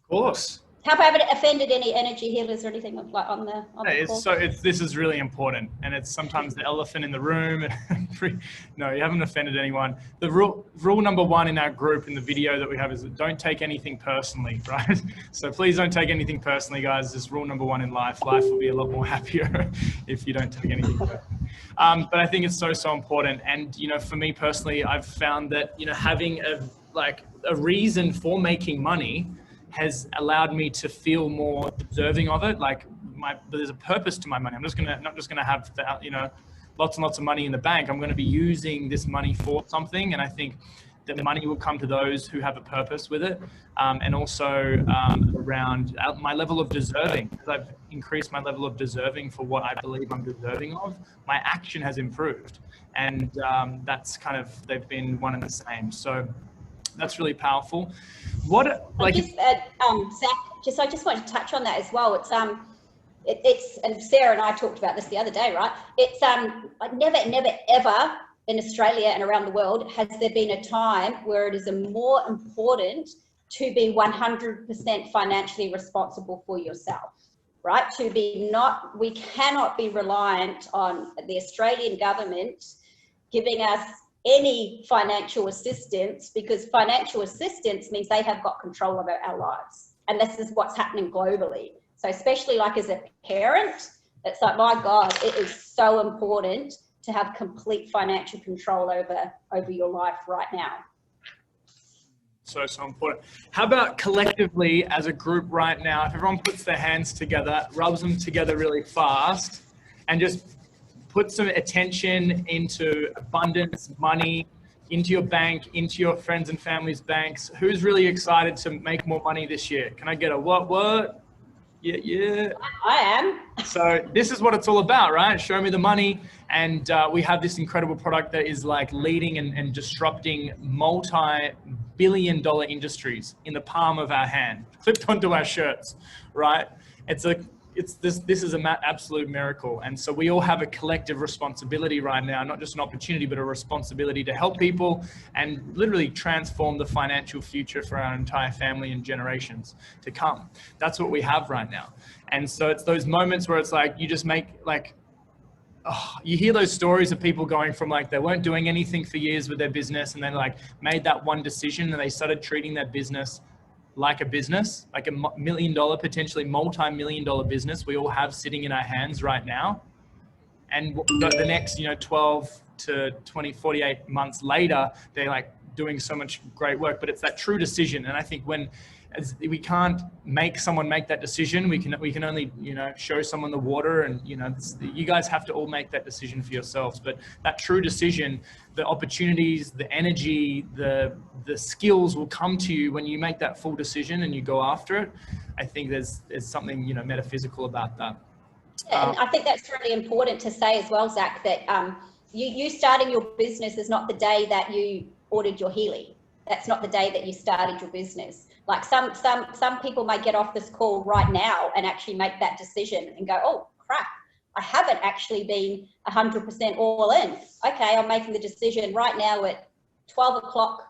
Of course. How about it offended any energy healers or anything like on the call? This is really important, and it's sometimes the elephant in the room. No, you haven't offended anyone. The rule number one in our group in the video that we have is don't take anything personally, right? So please don't take anything personally, guys. This is rule number one in life. Life will be a lot more happier if you don't take anything personally. But I think it's so important. And, you know, for me personally, I've found that, you know, having a reason for making money has allowed me to feel more deserving of it. Like there's a purpose to my money. I'm not just gonna have that, you know, lots and lots of money in the bank. I'm going to be using this money for something. And I think that the money will come to those who have a purpose with it. And also around my level of deserving. As I've increased my level of deserving for what I believe I'm deserving of, my action has improved. And that's kind of, they've been one and the same. So that's really powerful. What, like, Zach, I just wanted to touch on that as well. It's it's, and Sarah and I talked about this the other day, right? It's like never ever in Australia and around the world has there been a time where it is more important to be 100% financially responsible for yourself, right? We cannot be reliant on the Australian government giving us any financial assistance, because financial assistance means they have got control of our lives. And this is what's happening globally. So especially like as a parent, it's like, my God, it is so important to have complete financial control over your life right now. So important. How about collectively as a group right now, if everyone puts their hands together, rubs them together really fast, and just put some attention into abundance, money, into your bank, into your friends and family's banks. Who's really excited to make more money this year? Can I get a what? Yeah. I am. So this is what it's all about, right? Show me the money. And we have this incredible product that is like leading and disrupting multi-billion-dollar industries in the palm of our hand, clipped onto our shirts, right? This is an absolute miracle. And so we all have a collective responsibility right now, not just an opportunity, but a responsibility to help people and literally transform the financial future for our entire family and generations to come. That's what we have right now. And so it's those moments where it's like, you just make like, you hear those stories of people going from like, they weren't doing anything for years with their business, and then like made that one decision and they started treating their business like a business, like a $1 million, potentially multi-million-dollar business we all have sitting in our hands right now. And the next, 12 to 20, 48 months later, they're like doing so much great work. But it's that true decision. And I think we can't make someone make that decision. We can only, show someone the water, and, you guys have to all make that decision for yourselves. But that true decision, the opportunities, the energy, the skills will come to you when you make that full decision and you go after it. I think there's something, metaphysical about that. And I think that's really important to say as well, Zach, that you starting your business is not the day that you ordered your Healy. That's not the day that you started your business. Like some people might get off this call right now and actually make that decision and go, oh crap, I haven't actually been 100% all in. Okay, I'm making the decision right now at 12 o'clock,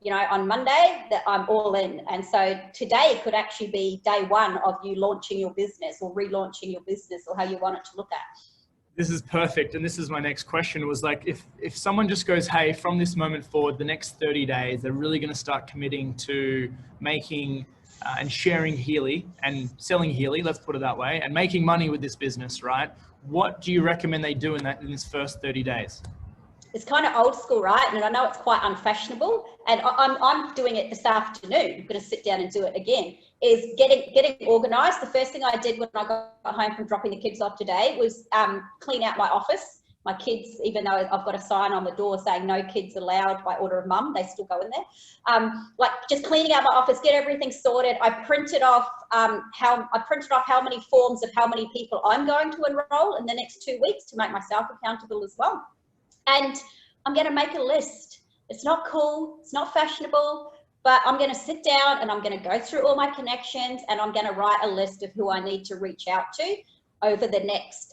on Monday, that I'm all in. And so today could actually be day one of you launching your business or relaunching your business, or how you want it to look at. This is perfect. And this is my next question, was like, if someone just goes, hey, from this moment forward, the next 30 days, they're really going to start committing to making and sharing Healy and selling Healy, let's put it that way, and making money with this business, right? What do you recommend they do in this first 30 days? It's kind of old school, right? And I know it's quite unfashionable, and I'm doing it this afternoon. I'm going to sit down and do it again. Is getting organized. The first thing I did when I got home from dropping the kids off today was clean out my office. My kids, even though I've got a sign on the door saying no kids allowed by order of mum, they still go in there. Like just cleaning out my office, get everything sorted. I printed off how many forms of how many people I'm going to enroll in the next 2 weeks to make myself accountable as well. And I'm going to make a list. It's not cool, it's not fashionable, but I'm going to sit down and I'm going to go through all my connections, and I'm going to write a list of who I need to reach out to over the next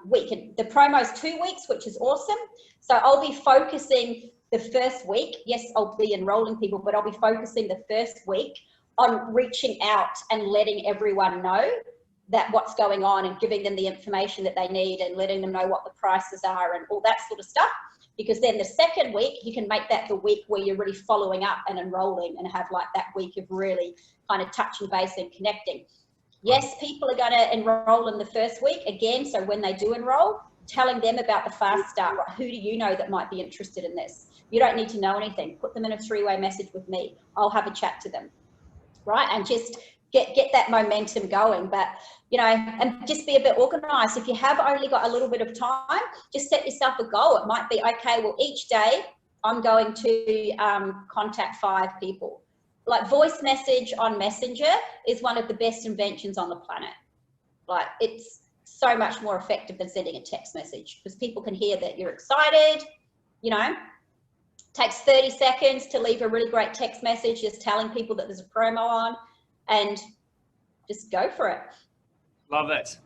week. And the promo's 2 weeks, which is awesome. So I'll be focusing the first week. Yes, I'll be enrolling people, but I'll be focusing the first week on reaching out and letting everyone know that what's going on, and giving them the information that they need, and letting them know what the prices are and all that sort of stuff. Because then the second week, you can make that the week where you're really following up and enrolling, and have like that week of really kind of touching base and connecting. Yes, people are going to enroll in the first week again. So when they do enroll, telling them about the fast start. Who do you know that might be interested in this? You don't need to know anything. Put them in a 3-way message with me. I'll have a chat to them, right? And just get that momentum going. But and just be a bit organized. If you have only got a little bit of time, just set yourself a goal. It might be, okay, well, each day I'm going to contact 5 people. Like voice message on Messenger is one of the best inventions on the planet. Like it's so much more effective than sending a text message, because people can hear that you're excited. Takes 30 seconds to leave a really great text message just telling people that there's a promo on, and just go for it. Love it.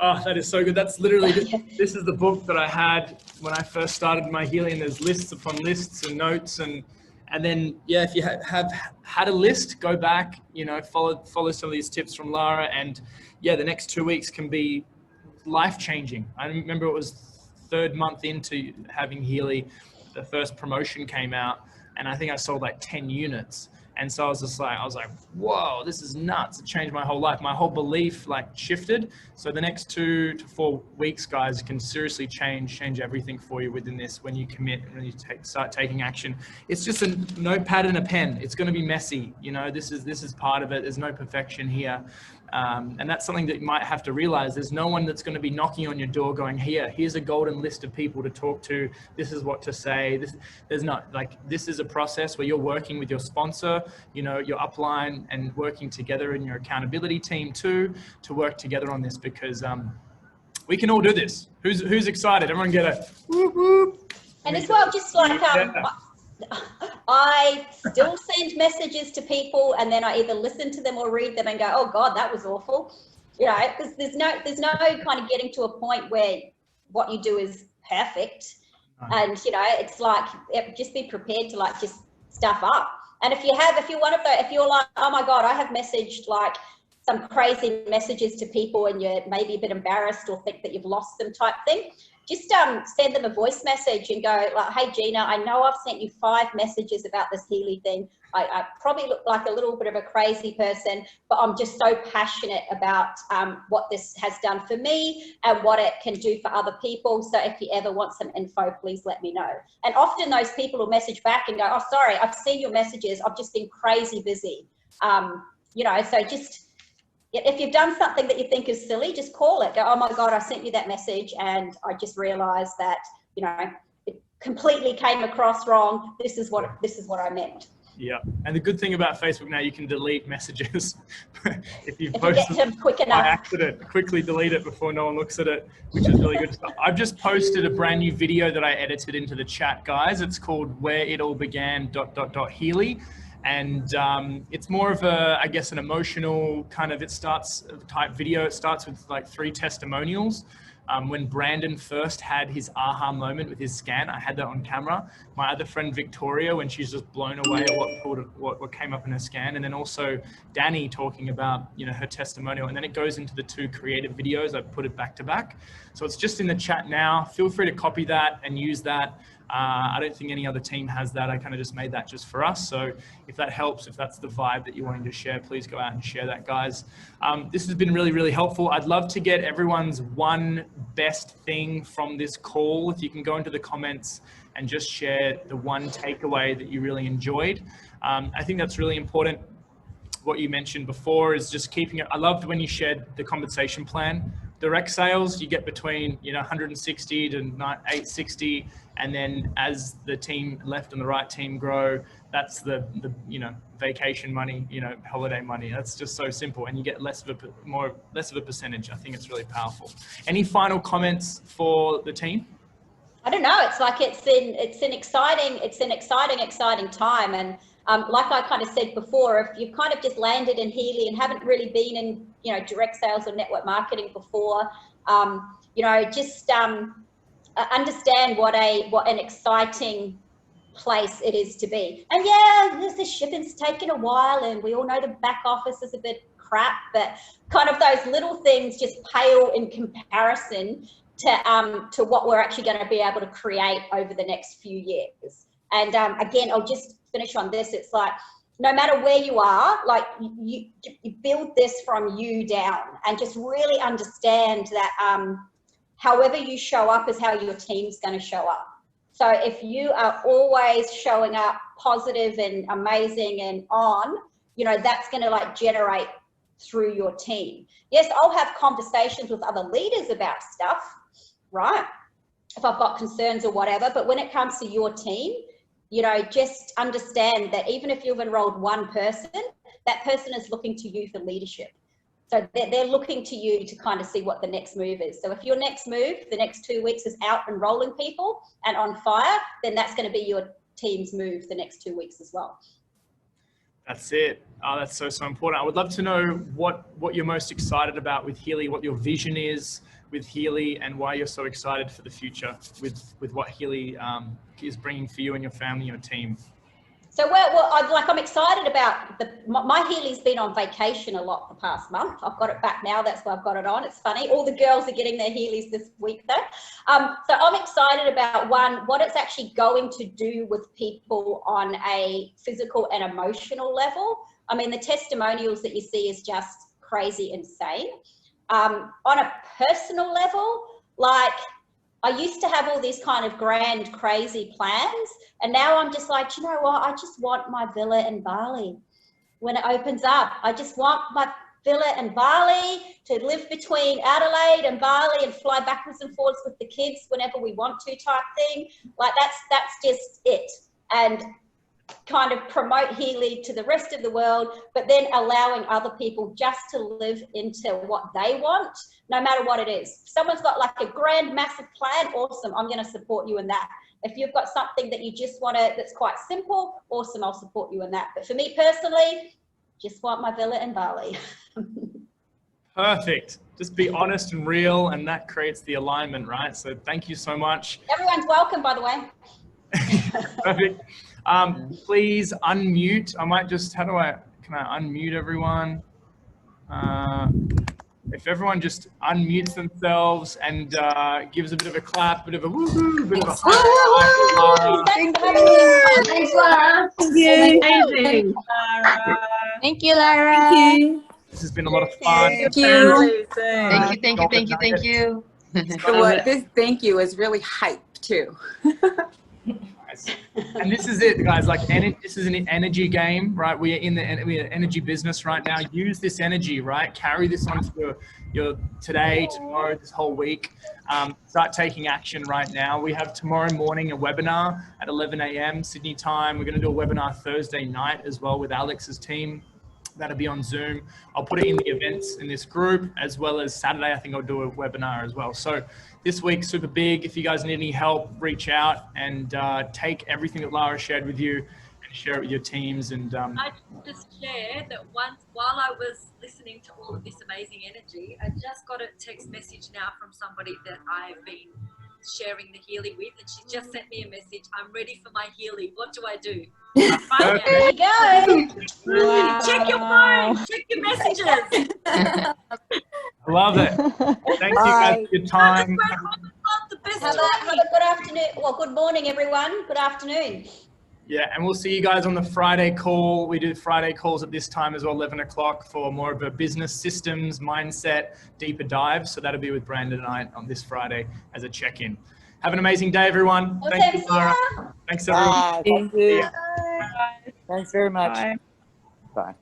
Oh, that is so good. That's literally, this is the book that I had when I first started my healing. There's lists upon lists and notes, and then, yeah, if you have had a list, go back, you know, follow some of these tips from Lara, and yeah, the next 2 weeks can be life-changing. I remember it was 3rd month into having Healy, the first promotion came out, and I think I sold like 10 units. And so I was like, whoa, this is nuts. It changed my whole life. My whole belief like shifted. So the next 2 to 4 weeks, guys, can seriously change everything for you within this when you commit and when you start taking action. It's just a notepad and a pen. It's going to be messy. You know, this is part of it. There's no perfection here. And that's something that you might have to realize. There's no one that's going to be knocking on your door going, here's a golden list of people to talk to. This is what to say. There's not, like, this is a process where you're working with your sponsor, you know, your upline, and working together in your accountability team too, to work together on this, because we can all do this. Who's excited? Everyone get a whoop whoop. And as well, just like, I still send messages to people, and then I either listen to them or read them and go, oh God, that was awful. You know, because there's no kind of getting to a point where what you do is perfect. And, you know, it's like, just be prepared to like just stuff up. And if you're one of those, if you're like, oh my God, I have messaged like some crazy messages to people and you're maybe a bit embarrassed or think that you've lost them type thing, just send them a voice message and go like, hey Gina, I know I've sent you 5 messages about this Healy thing. I probably look like a little bit of a crazy person, but I'm just so passionate about what this has done for me and what it can do for other people. So if you ever want some info, please let me know. And often those people will message back and go, oh, sorry, I've seen your messages. I've just been crazy busy. You know, so just, if you've done something that you think is silly, just call it. Go, oh my God, I sent you that message and I just realized that, you know, it completely came across wrong. This is what I meant. Yeah, and the good thing about Facebook now, you can delete messages. if you get to them quick enough. by accident, quickly delete it before no one looks at it, which is really good stuff. I've just posted a brand new video that I edited into the chat, guys. It's called Where It All Began ... Healy. And it's more of a, I guess, an emotional kind of, type video. It starts with like 3 testimonials. When Brandon first had his aha moment with his scan, I had that on camera. My other friend Victoria, when she's just blown away at what came up in her scan, and then also Danny talking about, you know, her testimonial, and then it goes into the 2 creative videos. I put it back to back, so it's just in the chat now. Feel free to copy that and use that. I don't think any other team has that. I kind of just made that just for us. So if that helps, if that's the vibe that you're wanting to share, please go out and share that, guys. This has been really, really helpful. I'd love to get everyone's one best thing from this call. If you can go into the comments and just share the one takeaway that you really enjoyed. I think that's really important. What you mentioned before is just keeping it. I loved when you shared the compensation plan. Direct sales, you get between, you know, 160 to 860, and then as the team left and the right team grow, that's the you know, vacation money, you know, holiday money. That's just so simple, and you get less of a percentage. I think it's really powerful. Any final comments for the team? I don't know. It's like it's an exciting time, and like I kind of said before, if you've kind of just landed in Healy and haven't really been in, you know, direct sales or network marketing before, you know, just understand what an exciting place it is to be. And yeah, the shipping's taken a while, and we all know the back office is a bit crap, but kind of those little things just pale in comparison to what we're actually going to be able to create over the next few years. And again, I'll just finish on this. It's like, no matter where you are, like you build this from you down, and just really understand that however you show up is how your team's going to show up. So if you are always showing up positive and amazing and on, you know, that's going to like generate through your team. Yes, I'll have conversations with other leaders about stuff, right? If I've got concerns or whatever, but when it comes to your team, you know, just understand that even if you've enrolled one person, that person is looking to you for leadership. So they're looking to you to kind of see what the next move is. So if your next move, the next 2 weeks, is out enrolling people and on fire, then that's going to be your team's move the next 2 weeks as well. That's it. Oh, that's so important. I would love to know what you're most excited about with Healy, what your vision is with Healy, and why you're so excited for the future with what Healy is bringing for you and your family, your team. So I'm excited about my Healy's been on vacation a lot the past month. I've got it back now. That's why I've got it on. It's funny. All the girls are getting their Heelys this week though. So I'm excited about what it's actually going to do with people on a physical and emotional level. I mean, the testimonials that you see is just crazy insane. On a personal level, like, I used to have all these kind of grand, crazy plans, and now I'm just like, you know what? I just want my villa in Bali when it opens up. I just want my villa in Bali to live between Adelaide and Bali and fly backwards and forwards with the kids whenever we want to, type thing. Like that's just it. And kind of promote Healy to the rest of the world, but then allowing other people just to live into what they want, no matter what it is. If someone's got like a grand, massive plan, awesome, I'm going to support you in that. If you've got something that you just want to, that's quite simple, awesome, I'll support you in that. But for me personally, just want my villa in Bali. Perfect. Just be honest and real, and that creates the alignment, right? So thank you so much. Everyone's welcome, by the way. Perfect. Please unmute. I might just, can I unmute everyone? If everyone just unmutes themselves and gives a bit of a clap, bit of a woohoo, bit of a high. Thanks, Lara. Thank you. Amazing. Thank you, Lara. Thank you. This has been a lot of fun. Thank you. Thank you. This thank you is really hype too. And this is it, guys. Like, this is an energy game, right? We're in the energy business right now. Use this energy, right? Carry this on to your today, tomorrow, this whole week. Start taking action right now. We have tomorrow morning a webinar at 11 a.m. Sydney time. We're going to do a webinar Thursday night as well with Alex's team. That'll be on Zoom. I'll put it in the events in this group, as well as Saturday, I think I'll do a webinar as well. So this week, super big. If you guys need any help, reach out and take everything that Lara shared with you and share it with your teams. And I just share that while I was listening to all of this amazing energy, I just got a text message now from somebody that I've been sharing the Healy with, and she just sent me a message. I'm ready for my Healy. What do I do? Right there you go. Wow. Check your phone. Check your messages. Love it. Thank you guys for your time. Have a good afternoon. Well, good morning, everyone. Good afternoon. Yeah, and we'll see you guys on the Friday call. We do Friday calls at this time as well, 11 o'clock, for more of a business systems mindset deeper dive. So that'll be with Brandon and I on this Friday as a check-in. Have an amazing day, everyone. Thank you, Lara. Thanks, everyone. Thank you. Bye. Thanks very much. Bye.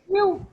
Bye.